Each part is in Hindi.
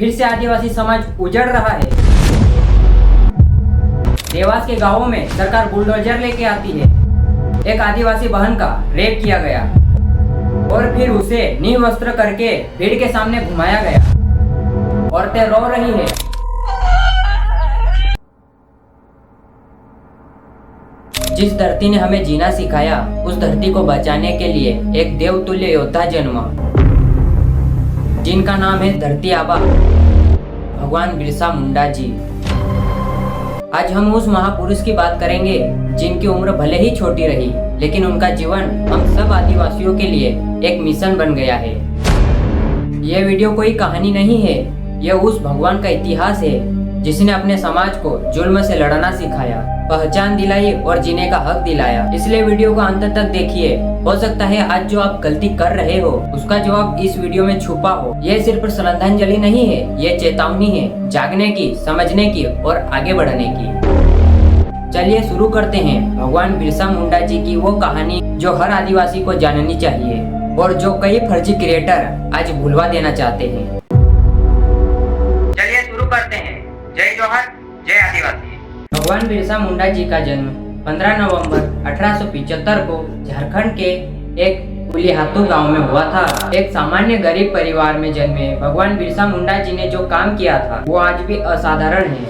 फिर से आदिवासी समाज उजड़ रहा है। देवास के गांवों में सरकार बुलडोजर लेके आती है। एक आदिवासी बहन का रेप किया गया और फिर उसे नींव वस्त्र करके भीड़ के सामने घुमाया गया। औरतें रो रही है। जिस धरती ने हमें जीना सिखाया, उस धरती को बचाने के लिए एक देवतुल्य योद्धा जन्मा, जिनका नाम है धरती आबा भगवान बिरसा मुंडा जी। आज हम उस महापुरुष की बात करेंगे जिनकी उम्र भले ही छोटी रही, लेकिन उनका जीवन हम सब आदिवासियों के लिए एक मिशन बन गया है। यह वीडियो कोई कहानी नहीं है, यह उस भगवान का इतिहास है जिसने अपने समाज को जुल्म से लड़ना सिखाया, पहचान दिलाई और जीने का हक दिलाया। इसलिए वीडियो को अंत तक देखिए। हो सकता है आज जो आप गलती कर रहे हो उसका जवाब इस वीडियो में छुपा हो। यह सिर्फ श्रद्धांजलि नहीं है, यह चेतावनी है जागने की, समझने की और आगे बढ़ने की। चलिए शुरू करते हैं भगवान बिरसा मुंडा जी की वो कहानी जो हर आदिवासी को जाननी चाहिए और जो कई फर्जी क्रिएटर आज भुलवा देना चाहते हैं। चलिए शुरू करते हैं। जय जोहर, जय आदिवासी। भगवान बिरसा मुंडा जी का जन्म 15 नवंबर 1875 को झारखंड के एक उलिहातू गांव में हुआ था। एक सामान्य गरीब परिवार में जन्मे भगवान बिरसा मुंडा जी ने जो काम किया था वो आज भी असाधारण है।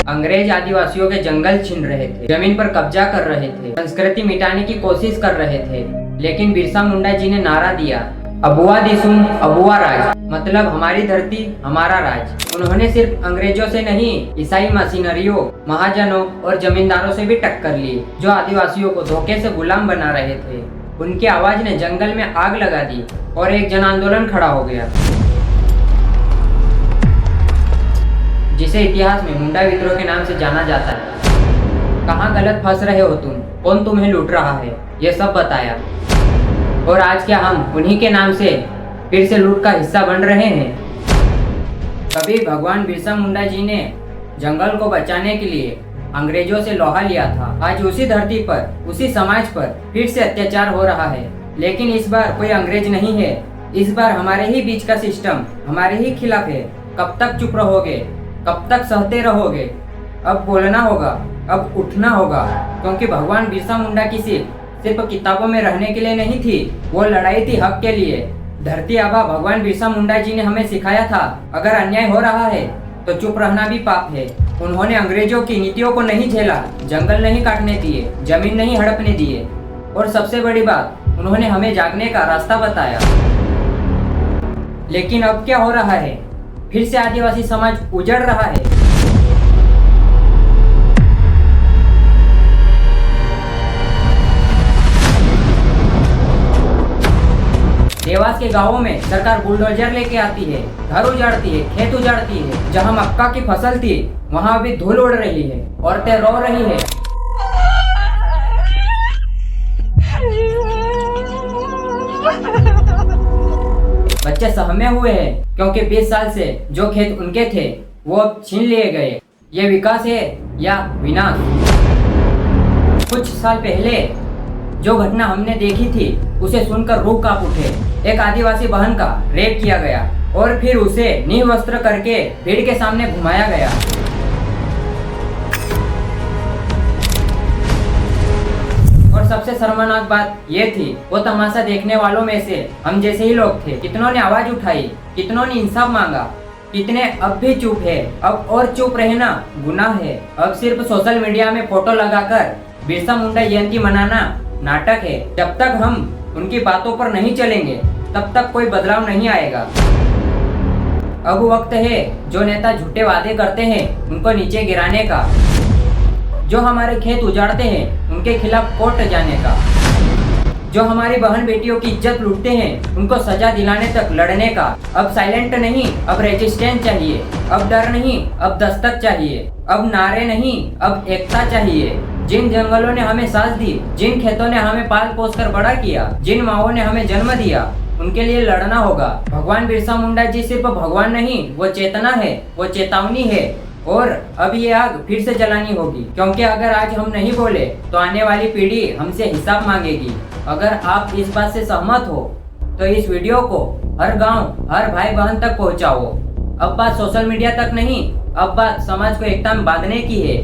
अंग्रेज आदिवासियों के जंगल छीन रहे थे, जमीन पर कब्जा कर रहे थे, संस्कृति मिटाने की कोशिश कर रहे थे, लेकिन बिरसा मुंडा जी ने नारा दिया, अबुआ दिसुम अबुआ राज, मतलब हमारी धरती हमारा राज। उन्होंने सिर्फ अंग्रेजों से नहीं, ईसाई मशीनरियों, महाजनों और जमींदारों से भी टक्कर ली जो आदिवासियों को धोखे से गुलाम बना रहे थे। उनकी आवाज ने जंगल में आग लगा दी और एक जन आंदोलन खड़ा हो गया, जिसे इतिहास में मुंडा विद्रोह के नाम से जाना जाता है। कहाँ गलत फंस रहे हो तुम, कौन तुम्हें लूट रहा है, ये सब बताया। और आज क्या हम उन्हीं के नाम से फिर से लूट का हिस्सा बन रहे हैं? कभी भगवान बिरसा मुंडा जी ने जंगल को बचाने के लिए अंग्रेजों से लोहा लिया था। आज उसी धरती पर, उसी समाज पर फिर से अत्याचार हो रहा है, लेकिन इस बार कोई अंग्रेज नहीं है। इस बार हमारे ही बीच का सिस्टम हमारे ही खिलाफ है। कब तक चुप रहोगे, कब तक सहते रहोगे? अब बोलना होगा, अब उठना होगा, क्योंकि भगवान बिरसा मुंडा की सिर्फ किताबों में रहने के लिए नहीं थी, वो लड़ाई थी हक के लिए। धरती आबा भगवान बिरसा मुंडा जी ने हमें सिखाया था, अगर अन्याय हो रहा है तो चुप रहना भी पाप है। उन्होंने अंग्रेजों की नीतियों को नहीं झेला, जंगल नहीं काटने दिए, जमीन नहीं हड़पने दिए, और सबसे बड़ी बात, उन्होंने हमें जागने का रास्ता बताया। लेकिन अब क्या हो रहा है? फिर से आदिवासी समाज उजड़ रहा है। देवास के गांवों में सरकार बुलडोजर लेके आती है, घर उजाड़ती है, खेत उजाड़ती है। जहां मक्का की फसल थी वहां अभी धूल उड़ रही है, औरतें रो रही है। बच्चे सहमे हुए हैं क्योंकि 20 साल से जो खेत उनके थे वो अब छीन लिए गए। ये विकास है या विनाश? कुछ साल पहले जो घटना हमने देखी थी उसे सुनकर रूह कांप उठे। एक आदिवासी बहन का रेप किया गया और फिर उसे नींव वस्त्र करके भीड़ के सामने घुमाया गया। और सबसे शर्मनाक बात ये थी, वो तमाशा देखने वालों में से हम जैसे ही लोग थे। कितनों ने आवाज उठाई, कितनों ने इंसाफ मांगा, कितने अब भी चुप है। अब और चुप रहना गुनाह है। अब सिर्फ सोशल मीडिया में फोटो लगाकर बिरसा मुंडा जयंती मनाना नाटक है। जब तक हम उनकी बातों पर नहीं चलेंगे तब तक कोई बदलाव नहीं आएगा। अब वक्त है जो नेता झूठे वादे करते हैं उनको नीचे गिराने का, जो हमारे खेत उजाड़ते हैं उनके खिलाफ कोर्ट जाने का, जो हमारी बहन बेटियों की इज्जत लूटते हैं उनको सजा दिलाने तक लड़ने का। अब साइलेंट नहीं, अब रेजिस्टेंस चाहिए। अब डर नहीं, अब दस्तक चाहिए। अब नारे नहीं, अब एकता चाहिए। जिन जंगलों ने हमें सांस दी, जिन खेतों ने हमें पाल पोस कर बड़ा किया, जिन माओं ने हमें जन्म दिया, उनके लिए लड़ना होगा। भगवान बिरसा मुंडा जी सिर्फ भगवान नहीं, वो चेतना है, वो चेतावनी है। और अब ये आग फिर से जलानी होगी, क्योंकि अगर आज हम नहीं बोले तो आने वाली पीढ़ी हमसे हिसाब मांगेगी। अगर आप इस बात से सहमत हो तो इस वीडियो को हर गांव, हर भाई बहन तक पहुंचाओ। अब बात सोशल मीडिया तक नहीं, अब बात समाज को एकता में बांधने की है।